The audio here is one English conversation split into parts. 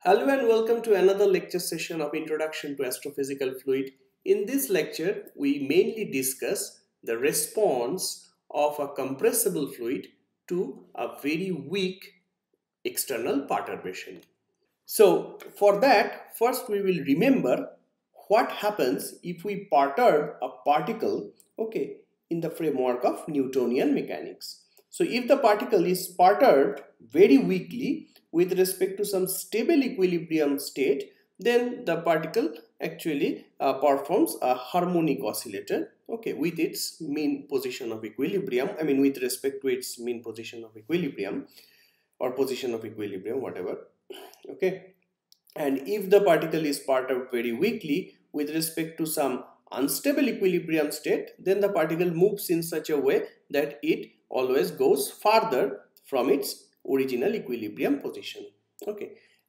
Hello and welcome to another lecture session of Introduction to Astrophysical Fluid. In this lecture, we mainly discuss the response of a compressible fluid to a very weak external perturbation. So for that, first we will remember what happens if we perturb a particle, in the framework of Newtonian mechanics. So if the particle is perturbed very weakly with respect to some stable equilibrium state, then the particle actually performs a harmonic oscillator, with its mean position of equilibrium, with respect to its mean position of equilibrium or position of equilibrium, whatever. And if the particle is perturbed very weakly with respect to some unstable equilibrium state, then the particle moves in such a way that it always goes farther from its original equilibrium position.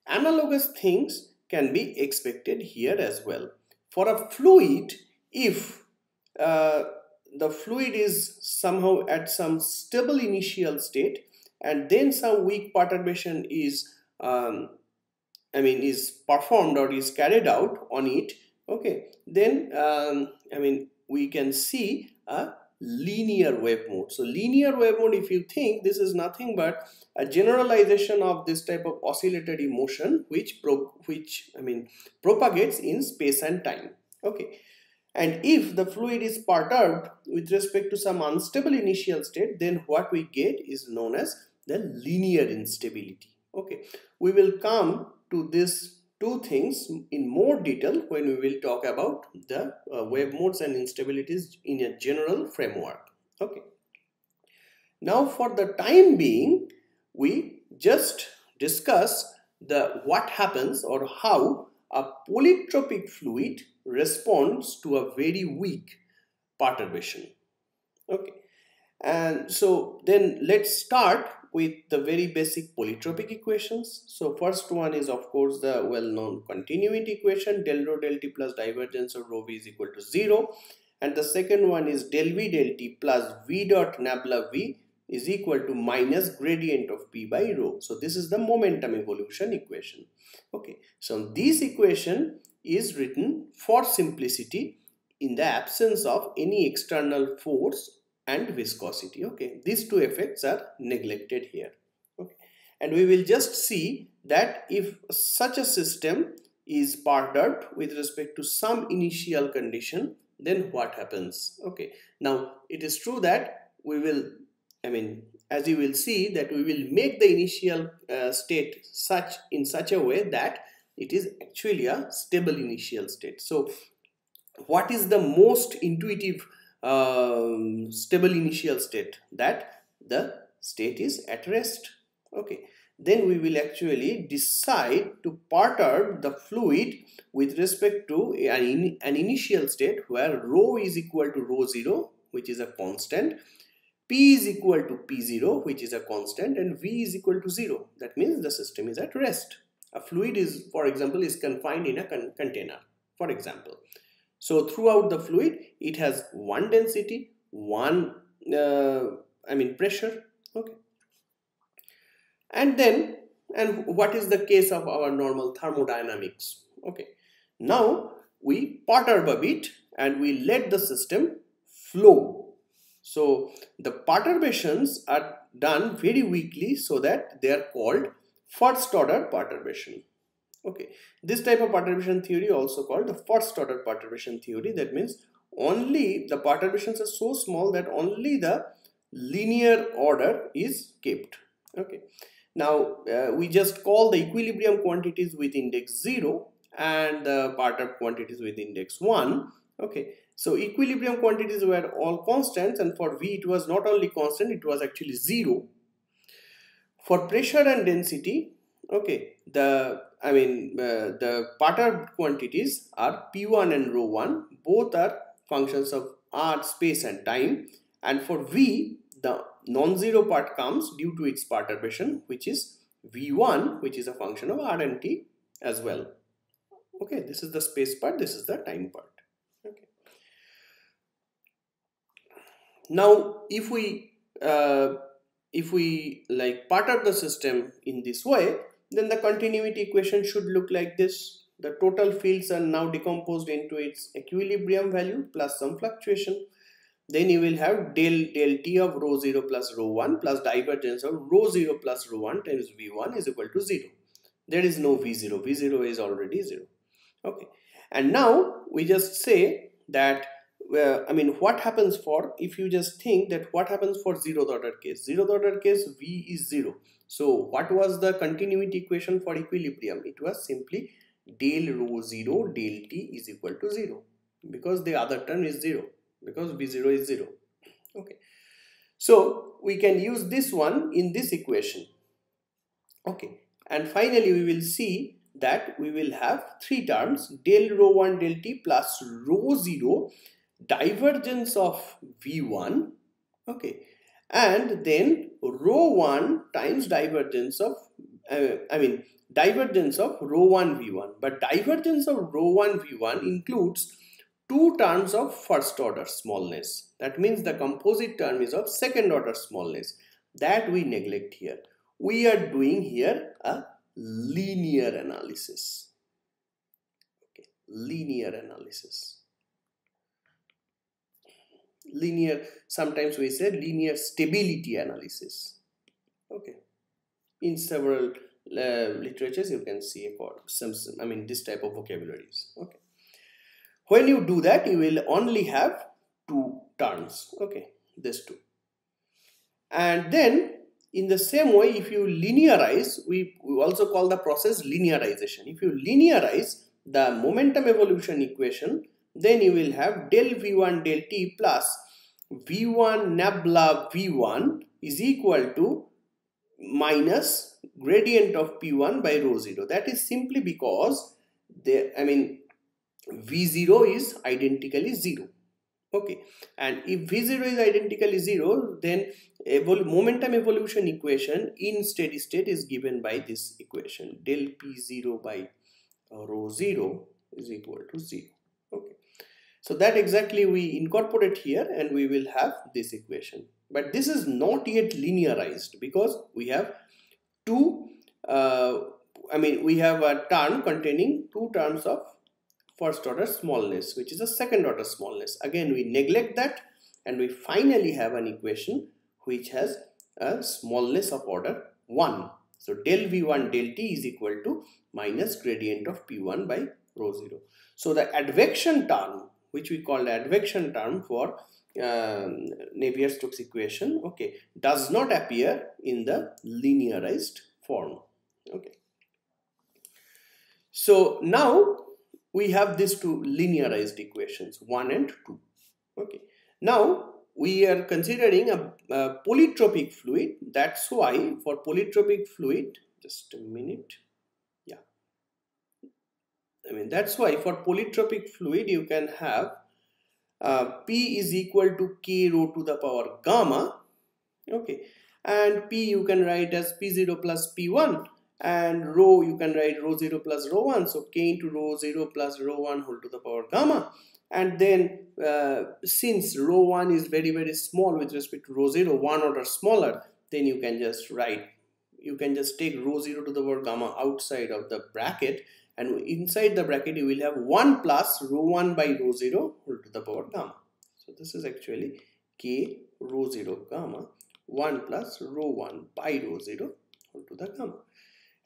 Analogous things can be expected here as well. For a fluid, if the fluid is somehow at some stable initial state and then some weak perturbation is is performed or is carried out on it, then we can see a linear wave mode. So linear wave mode, if you think, this is nothing but a generalization of this type of oscillatory motion which propagates in space and time. And if the fluid is perturbed with respect to some unstable initial state, then what we get is known as the linear instability. We will come to these two things in more detail when we will talk about the wave modes and instabilities in a general framework. Now for the time being, we just discuss what happens or how a polytropic fluid responds to a very weak perturbation. And so then let's start with the very basic polytropic equations. So first one is of course the well-known continuity equation, del rho del t plus divergence of rho v is equal to 0. And the second one is del v del t plus v dot nabla v is equal to minus gradient of p by rho. So this is the momentum evolution equation. So this equation is written for simplicity in the absence of any external force and viscosity. These two effects are neglected here. And we will just see that if such a system is perturbed with respect to some initial condition, then what happens. Now it is true that we will, as you will see, that we will make the initial state in such a way that it is actually a stable initial state. So what is the most intuitive stable initial state? That the state is at rest. Then we will actually decide to perturb the fluid with respect to an initial state where rho is equal to rho 0, which is a constant, p is equal to p0, which is a constant, and v is equal to 0. That means the system is at rest. A fluid is, for example, is confined in a container, for example. So throughout the fluid, it has one density, one pressure. And what is the case of our normal thermodynamics? Now we perturb a bit and we let the system flow. So the perturbations are done very weakly so that they are called first order perturbation. This type of perturbation theory also called the first order perturbation theory. That means only the perturbations are so small that only the linear order is kept. Now we just call the equilibrium quantities with index 0 and the perturbed quantities with index 1. So equilibrium quantities were all constants, and for V it was not only constant, it was actually 0. For pressure and density, the perturbed quantities are P1 and rho 1. Both are functions of R, space and time. And for V, the non-zero part comes due to its perturbation, which is V1, which is a function of R and T as well. This is the space part, this is the time part. Now, if we perturb the system in this way, then the continuity equation should look like this. The total fields are now decomposed into its equilibrium value plus some fluctuation. Then you will have del T of rho 0 plus rho 1 plus divergence of rho 0 plus rho 1 times V1 is equal to 0. There is no V0. V0 is already 0. Okay. And now we just say that, what happens for, if you just think that what happens for zeroth order case? Zeroth order case, V is 0. So what was the continuity equation for equilibrium? It was simply del rho 0 del T is equal to 0, because the other term is 0, because V0 is 0. Okay. So we can use this one in this equation. Okay. And finally we will see that we will have three terms, del rho 1 del T plus rho 0 divergence of V1, okay, and then rho 1 times divergence of divergence of rho 1 V1. But divergence of rho 1 V1 includes two terms of first order smallness. That means the composite term is of second order smallness. That we neglect here. We are doing here a linear analysis. Okay, linear analysis. Linear, sometimes we say linear stability analysis. Okay, in several literatures you can see this type of vocabularies. Okay, when you do that, you will only have two terms. Okay, this two. And then in the same way, if you linearize, we also call the process linearization. If you linearize the momentum evolution equation, then you will have del V1 del T plus V1 nabla V1 is equal to minus gradient of P1 by rho 0. That is simply because V0 is identically 0. Okay, and if V0 is identically 0, then momentum evolution equation in steady state is given by this equation, del P0 by rho 0 is equal to 0. Okay, so that exactly we incorporate here and we will have this equation. But this is not yet linearized because we have two, we have a term containing two terms of first order smallness, which is a second order smallness. Again, we neglect that and we finally have an equation which has a smallness of order 1. So del V1 del T is equal to minus gradient of P1 by rho 0. So the advection term, which we call the advection term for Navier-Stokes equation, okay, does not appear in the linearized form. Okay. So now we have these two linearized equations, 1 and 2. Okay. Now we are considering a polytropic fluid. That's why for polytropic fluid, just a minute. Yeah. That's why for polytropic fluid you can have P is equal to K rho to the power gamma. Okay. And P you can write as P0 plus P1. And rho you can write rho 0 plus rho 1, so K into rho 0 plus rho 1 whole to the power gamma. And then since rho 1 is very very small with respect to rho 0, 1 order smaller, then you can just write, you can just take rho 0 to the power gamma outside of the bracket, and inside the bracket you will have 1 plus rho 1 by rho 0 whole to the power gamma. So this is actually K rho 0 gamma 1 plus rho 1 by rho 0 whole to the gamma.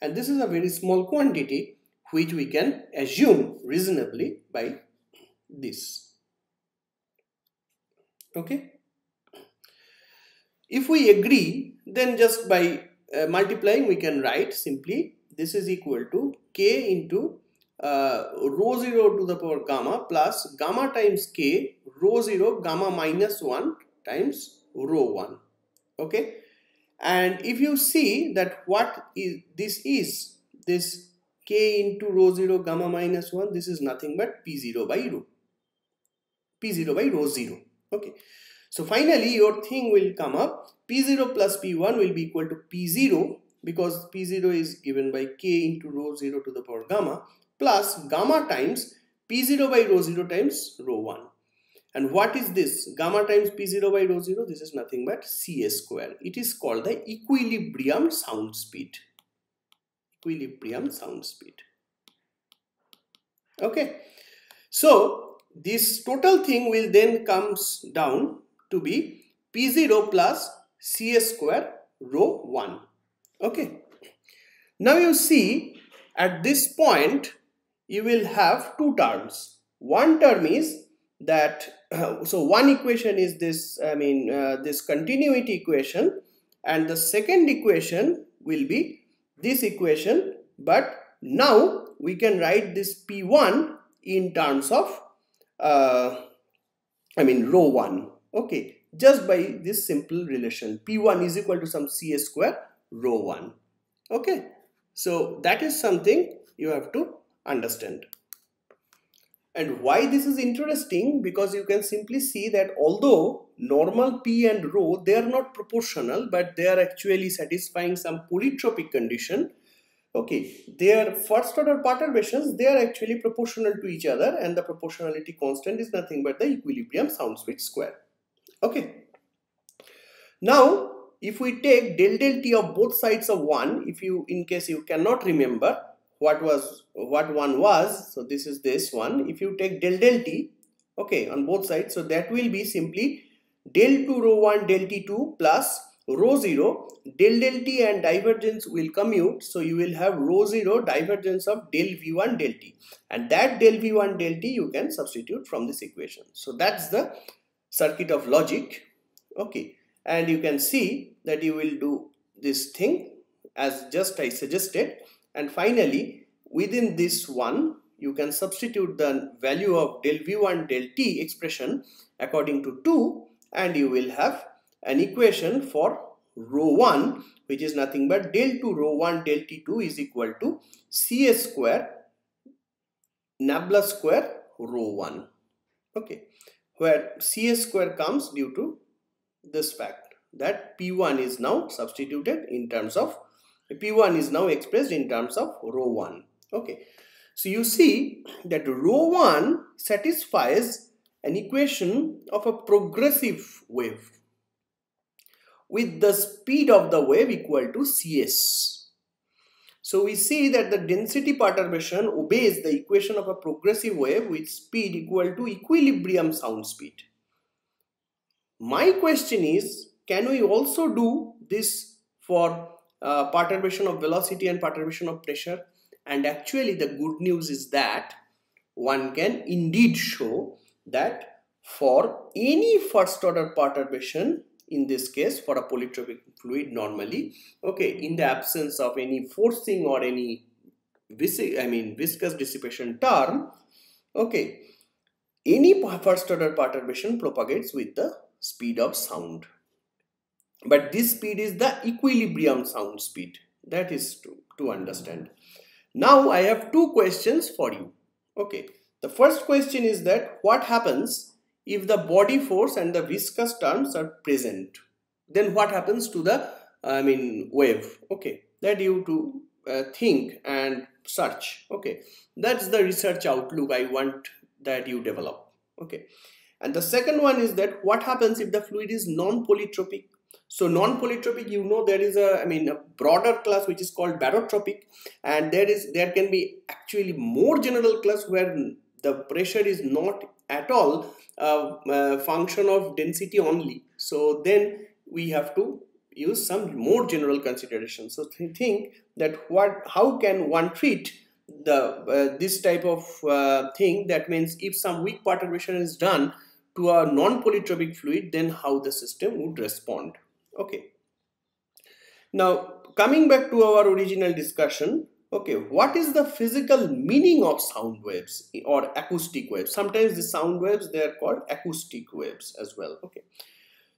And this is a very small quantity which we can assume reasonably by this. Okay. If we agree, then just by multiplying we can write simply this is equal to K into rho 0 to the power gamma plus gamma times K rho 0 gamma minus 1 times rho 1. Okay. And if you see that what is this K into rho 0 gamma minus 1, this is nothing but P0 by rho. P0 by rho 0. Okay. So finally your thing will come up, P0 plus P1 will be equal to P0 because P0 is given by K into rho 0 to the power gamma plus gamma times P0 by rho 0 times rho 1. And what is this? Gamma times P0 by rho 0, this is nothing but Ca square. It is called the equilibrium sound speed. equilibrium sound speed. Okay, so this total thing will then comes down to be P0 plus CS square rho 1. Okay, now you see at this point you will have two terms. One term is that so one equation is this, this continuity equation, and the second equation will be this equation, but now we can write this P1 in terms of rho 1. Okay, just by this simple relation, P1 is equal to some CS square rho 1. Okay, so that is something you have to understand. And why this is interesting, because you can simply see that although normal P and rho, they are not proportional, but they are actually satisfying some polytropic condition. Okay, their first order perturbations, they are actually proportional to each other, and the proportionality constant is nothing but the equilibrium sound speed square. Okay, now if we take del t of both sides of 1, if you, in case you cannot remember what one was, so this is this one. If you take del t, okay, on both sides, so that will be simply del 2 rho 1 del t2 plus rho 0, del t and divergence will commute, so you will have rho 0 divergence of del v1 del t, and that del v1 del t you can substitute from this equation. So that's the circuit of logic. Okay, and you can see that you will do this thing as just I suggested, and finally within this one you can substitute the value of del v1 del t expression according to 2, and you will have an equation for rho 1, which is nothing but del 2 rho 1 del t2 is equal to CS square nabla square rho 1. Okay, where CS square comes due to this fact that P1 is now substituted in terms of, P1 is now expressed in terms of rho 1. Okay, so you see that rho 1 satisfies an equation of a progressive wave with the speed of the wave equal to Cs. So we see that the density perturbation obeys the equation of a progressive wave with speed equal to equilibrium sound speed. My question is, can we also do this for perturbation of velocity and perturbation of pressure? And actually the good news is that one can indeed show that for any first order perturbation, in this case for a polytropic fluid normally, okay, in the absence of any forcing or any viscous dissipation term, okay, any first order perturbation propagates with the speed of sound. But this speed is the equilibrium sound speed. That is to understand. Now I have two questions for you. Okay, the first question is that what happens if the body force and the viscous terms are present? Then what happens to the wave? Okay, that you to think and search. Okay, that's the research outlook I want that you develop. Okay, and the second one is that what happens if the fluid is non-polytropic? So non-polytropic, you know, there is a broader class which is called barotropic, and there can be actually more general class where the pressure is not at all a function of density only. So then we have to use some more general considerations. So think that how can one treat the this type of thing? That means if some weak perturbation is done to a non-polytropic fluid, then how the system would respond. Okay, now coming back to our original discussion, okay, what is the physical meaning of sound waves or acoustic waves? Sometimes the sound waves, they are called acoustic waves as well. Okay,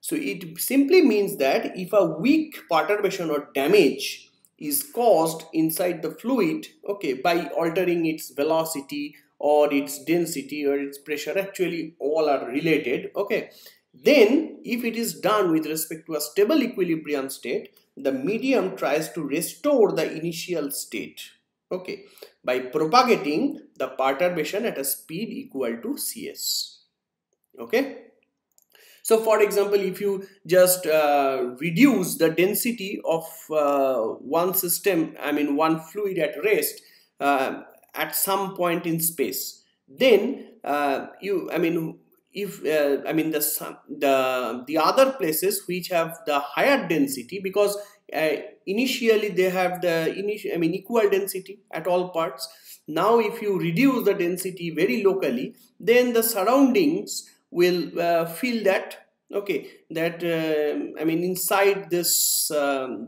so it simply means that if a weak perturbation or damage is caused inside the fluid, okay, by altering its velocity or its density or its pressure, actually all are related. Okay, then if it is done with respect to a stable equilibrium state, the medium tries to restore the initial state, okay, by propagating the perturbation at a speed equal to Cs. Okay, So for example, if you just reduce the density of one system, I mean one fluid at rest at some point in space, then if the other places which have the higher density, because initially they have the equal density at all parts. Now if you reduce the density very locally, then the surroundings will feel that, okay, that inside this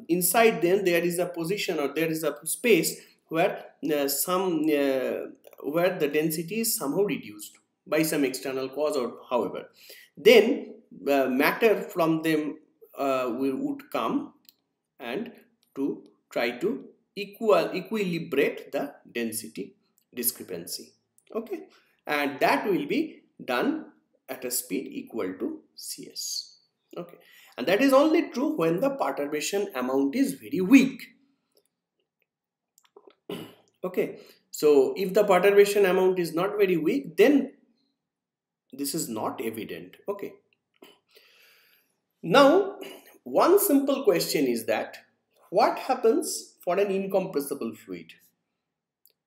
inside them there is a position, or there is a space where where the density is somehow reduced by some external cause or however. Then matter from them would come and to try to equilibrate the density discrepancy, okay, and that will be done at a speed equal to Cs, okay, and that is only true when the perturbation amount is very weak. Okay, so if the perturbation amount is not very weak, then this is not evident. Okay, now one simple question is that what happens for an incompressible fluid?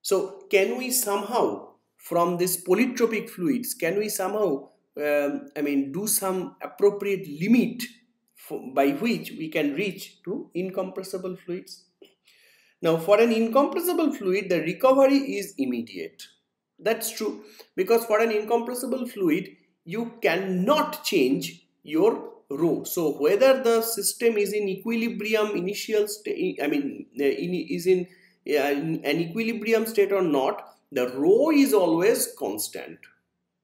So can we somehow, from this polytropic fluids, can we somehow do some appropriate limit by which we can reach to incompressible fluids? Now for an incompressible fluid, the recovery is immediate. That's true, because for an incompressible fluid you cannot change your rho. So whether the system is in equilibrium initial state, is in an equilibrium state or not, the rho is always constant.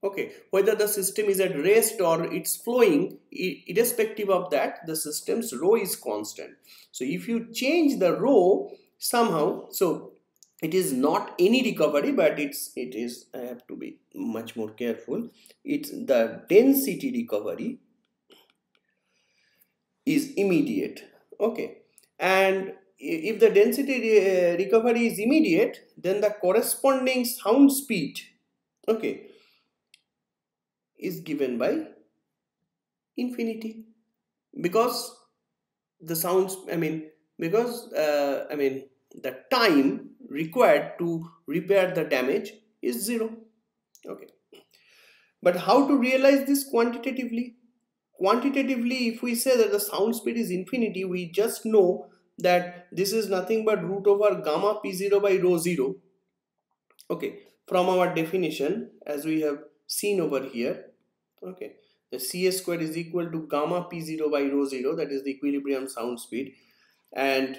Okay, whether the system is at rest or it's flowing, irrespective of that, the system's rho is constant. So if you change the rho somehow, so it is not any recovery, but it is I have to be much more careful, it's the density recovery is immediate. Okay, and if the density recovery is immediate, then the corresponding sound speed, okay, is given by infinity, because the sounds the time required to repair the damage is 0. Okay, but how to realize this quantitatively? Quantitatively, if we say that the sound speed is infinity, we just know that this is nothing but root over gamma p0 by rho 0. Okay, from our definition, as we have seen over here, okay, the Cs square is equal to gamma p0 by rho 0, that is the equilibrium sound speed, and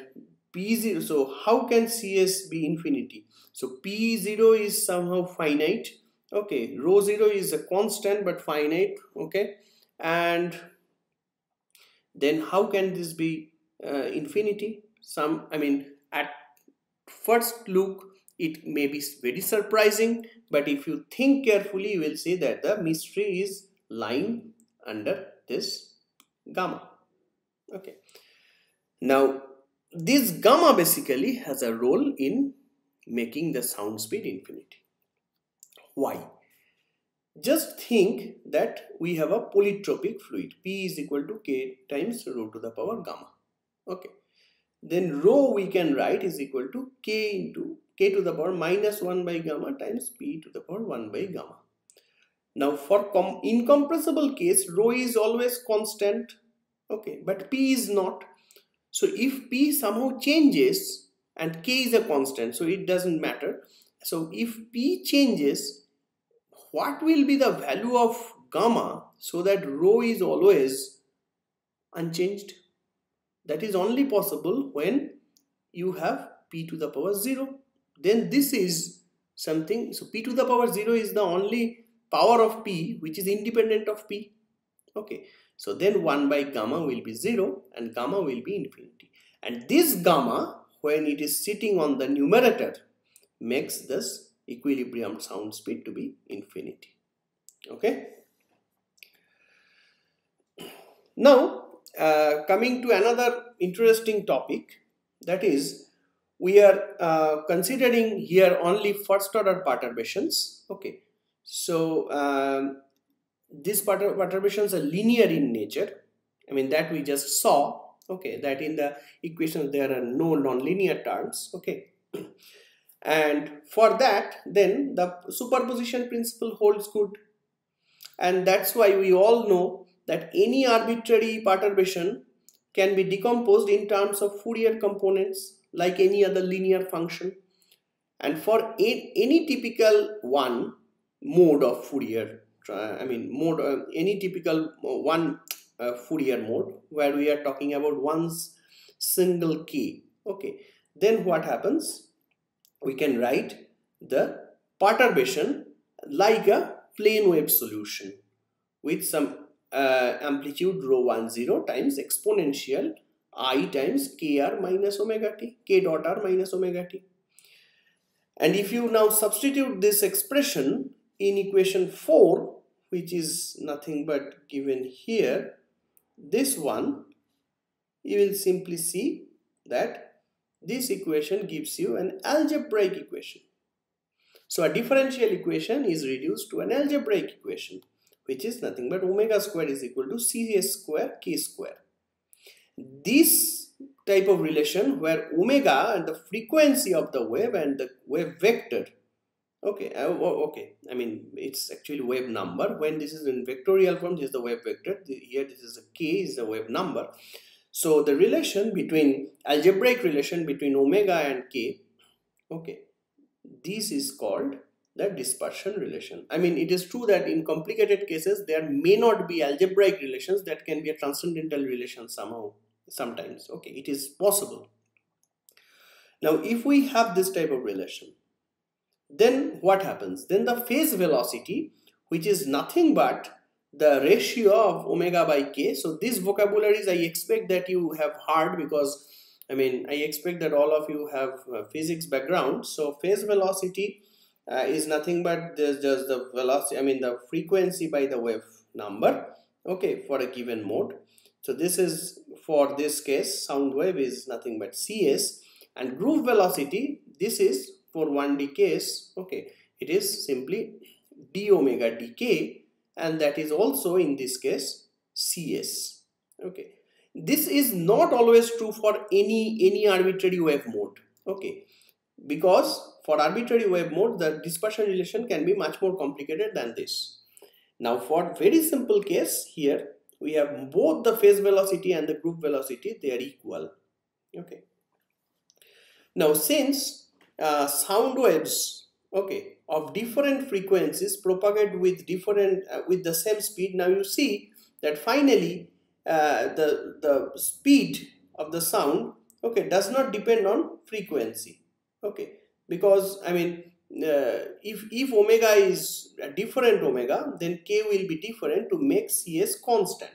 p0. So how can Cs be infinity? So p0 is somehow finite, okay, rho 0 is a constant but finite, okay, and then how can this be infinity? At first look it may be very surprising, but if you think carefully you will see that the mystery is lying under this gamma. Okay, now this gamma basically has a role in making the sound speed infinity. Why? Just think that we have a polytropic fluid, P is equal to K times rho to the power gamma. Okay, then rho we can write is equal to K into K to the power minus 1 by gamma times P to the power 1 by gamma. Now for incompressible case, rho is always constant, okay, but P is not. So if P somehow changes, and K is a constant, so it doesn't matter. So if P changes, what will be the value of gamma so that rho is always unchanged? That is only possible when you have P to the power 0. Then this is something, so P to the power 0 is the only power of P which is independent of P. Okay, so then 1 by gamma will be 0 and gamma will be infinity. And this gamma, when it is sitting on the numerator, makes this equilibrium sound speed to be infinity. Okay, now coming to another interesting topic, that is we are considering here only first order perturbations. Okay, so these perturbations are linear in nature. I mean, that we just saw, okay, that in the equation there are no nonlinear terms, okay. And for that, then the superposition principle holds good. And that's why we all know that any arbitrary perturbation can be decomposed in terms of Fourier components like any other linear function. And for any typical one mode of Fourier, any typical one Fourier mode where we are talking about one single k, okay, then what happens? We can write the perturbation like a plane wave solution with some amplitude ρ10 times exponential I times kr minus omega t, k dot r minus omega t. And if you now substitute this expression in equation 4, which is nothing but given here, this one, you will simply see that this equation gives you an algebraic equation. So a differential equation is reduced to an algebraic equation, which is nothing but omega square is equal to cs square k square. This type of relation where omega and the frequency of the wave and the wave vector, okay, I mean it's actually wave number. When this is in vectorial form, this is the wave vector. Here this is a k is the wave number. So the relation between algebraic relation between omega and k, okay, this is called the dispersion relation. I mean, it is true that in complicated cases there may not be algebraic relations, that can be a transcendental relation somehow, sometimes, okay, it is possible. Now if we have this type of relation, then what happens? Then the phase velocity, which is nothing but the ratio of omega by k. So these vocabularies I expect that you have heard, because I mean I expect that all of you have physics background. So phase velocity is nothing but just the velocity, I mean the frequency by the wave number, okay, for a given mode. So this is, for this case, sound wave is nothing but cs, and groove velocity, this is for 1D case, okay, it is simply d omega dk, and that is also in this case cs, okay. This is not always true for any arbitrary wave mode, okay, because for arbitrary wave mode the dispersion relation can be much more complicated than this. Now for very simple case, here we have both the phase velocity and the groove velocity, they are equal, okay. Now since sound waves, okay, of different frequencies propagate with different with the same speed, now you see that finally the speed of the sound, okay, does not depend on frequency, okay, because I mean if omega is a different omega, then k will be different to make cs constant,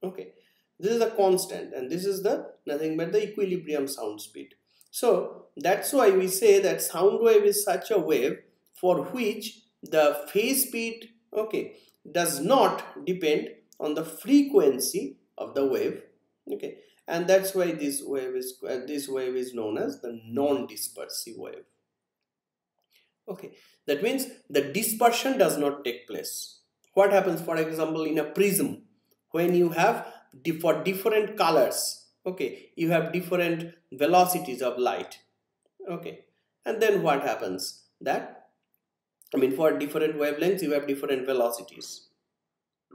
okay. This is a constant and this is the nothing but the equilibrium sound speed. So that's why we say that sound wave is such a wave for which the phase speed, okay, does not depend on the frequency of the wave, okay, and that's why this wave is known as the non-dispersive wave, okay. That means the dispersion does not take place. What happens, for example, in a prism, when you have for different colors, okay, you have different velocities of light, okay, and then what happens, that I mean for different wavelengths you have different velocities,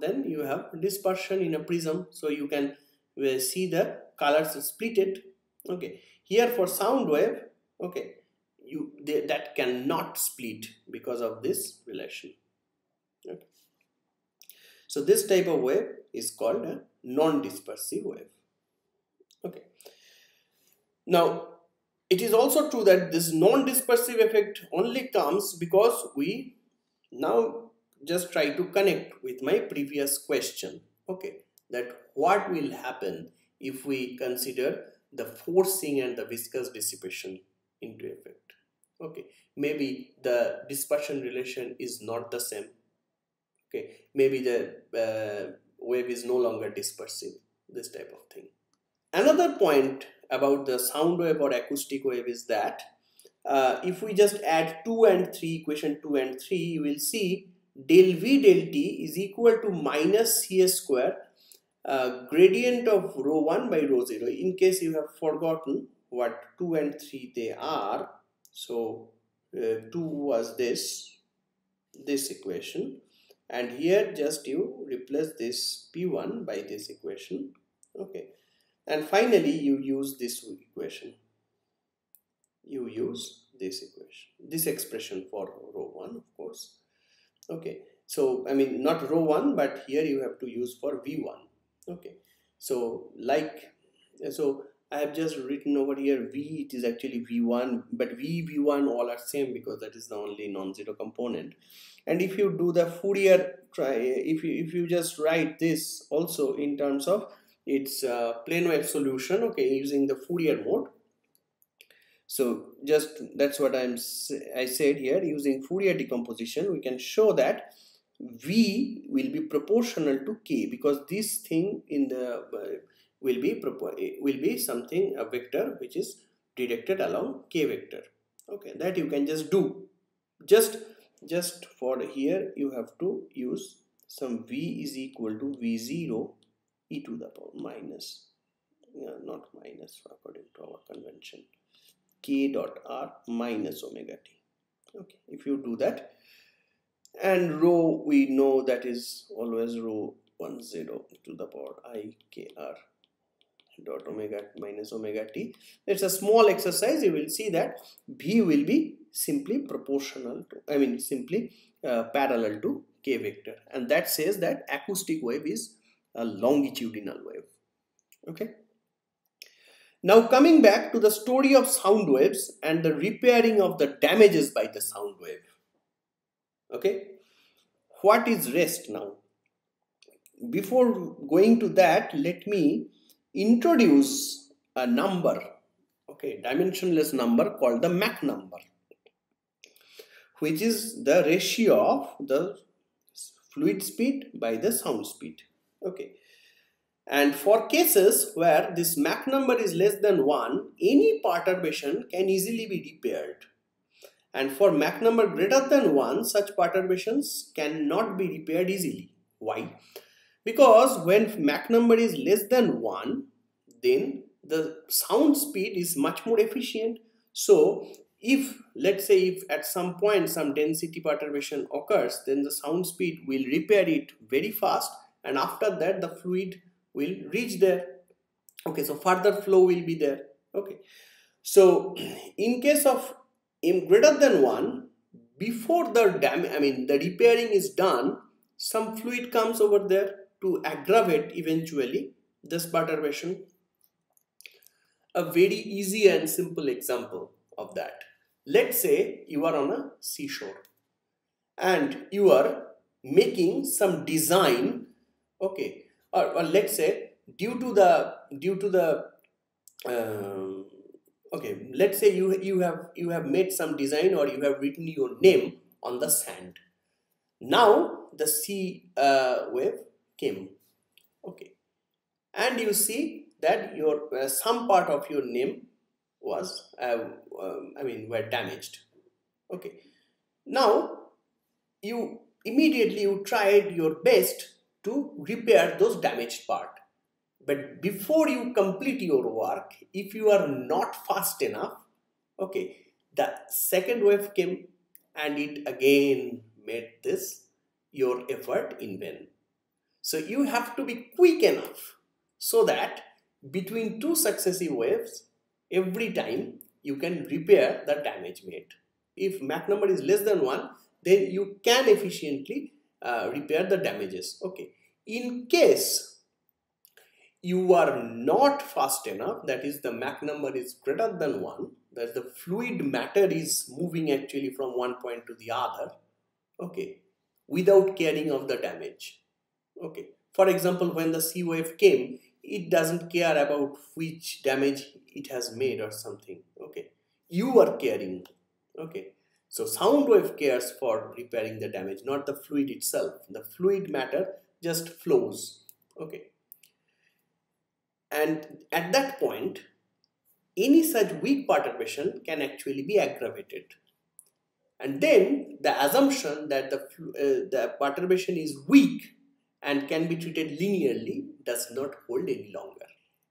then you have dispersion in a prism, so you can see the colors splitted, okay. Here for sound wave, okay, that cannot split because of this relation, okay. So this type of wave is called a non-dispersive wave, okay. Now it is also true that this non-dispersive effect only comes because we now just try to connect with my previous question, okay, that what will happen if we consider the forcing and the viscous dissipation into effect, okay. Maybe the dispersion relation is not the same, okay, maybe the wave is no longer dispersive, this type of thing. Another point about the sound wave or acoustic wave is that if we just add 2 and 3, equation 2 and 3, you will see del V del T is equal to minus CS square gradient of rho 1 by rho 0. In case you have forgotten what 2 and 3 they are, so 2 was this equation, and here just you replace this P1 by this equation, okay, and finally you use this equation, this expression for rho 1, of course, okay. So I mean not rho 1, but here you have to use for V1, okay. So I have just written over here V, it is actually V1, but V1 all are same because that is the only non-zero component. And if you do the Fourier, if you just write this also in terms of its plane wave solution, okay, using the Fourier mode. So just that's what I said here, using Fourier decomposition we can show that V will be proportional to K, because this thing in the will be something, a vector which is directed along K vector, okay. That you can just do, just for here you have to use some V is equal to V0 e to the power minus, not minus according to our convention, K dot R minus omega T, okay. If you do that, and rho we know that is always rho 10 to the power I K R dot omega minus omega T. It's a small exercise. You will see that V will be simply proportional to, simply parallel to K vector, and that says that acoustic wave is a longitudinal wave, okay. Now coming back to the story of sound waves and the repairing of the damages by the sound wave, okay. What is rest now? Before going to that, let me introduce a number, okay, dimensionless number called the Mach number, which is the ratio of the fluid speed by the sound speed, okay. And for cases where this Mach number is less than 1, any perturbation can easily be repaired. And for Mach number greater than 1, such perturbations cannot be repaired easily. Why? Because when Mach number is less than 1, then the sound speed is much more efficient. So if, let's say, if at some point some density perturbation occurs, then the sound speed will repair it very fast, and after that the fluid will reach there, okay. So further flow will be there, okay. So in case of M greater than 1, before the the repairing is done, some fluid comes over there to aggravate eventually this perturbation. A very easy and simple example of that. Let's say you are on a seashore and you are making some design, okay, or let's say due to the okay, let's say you have made some design, or you have written your name on the sand. Now the sea wave came, okay, and you see that your some part of your name was were damaged, okay. Now you immediately tried your best to repair those damaged part. But before you complete your work, if you are not fast enough, okay, the second wave came and it again made this your effort in vain. So you have to be quick enough so that between two successive waves, every time you can repair the damage made. If Mach number is less than 1, then you can efficiently repair the damages, okay. In case you are not fast enough, that is the Mach number is greater than 1, that the fluid matter is moving actually from one point to the other, okay, without caring of the damage, okay. For example, when the sea wave came, it doesn't care about which damage it has made or something, okay. You are caring, okay. So sound wave cares for repairing the damage, not the fluid itself. The fluid matter just flows, okay. And at that point, any such weak perturbation can actually be aggravated. And then the assumption that the perturbation is weak and can be treated linearly does not hold any longer.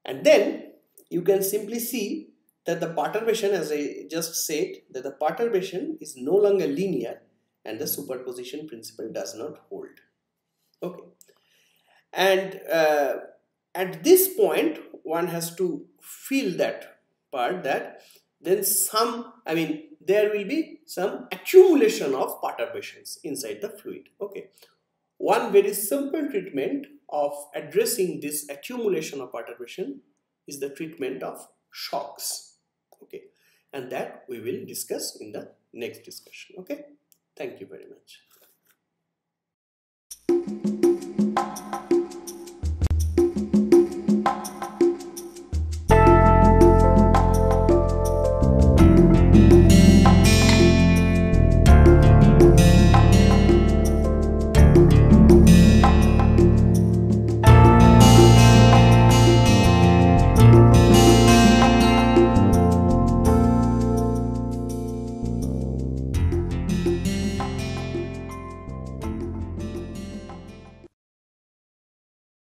And then you can simply see that the perturbation, as I just said, that the perturbation is no longer linear and the superposition principle does not hold. Okay. And at this point, one has to feel that part, that then there will be some accumulation of perturbations inside the fluid. Okay. One very simple treatment of addressing this accumulation of perturbation is the treatment of shocks. Okay. And that we will discuss in the next discussion. Okay. Thank you very much.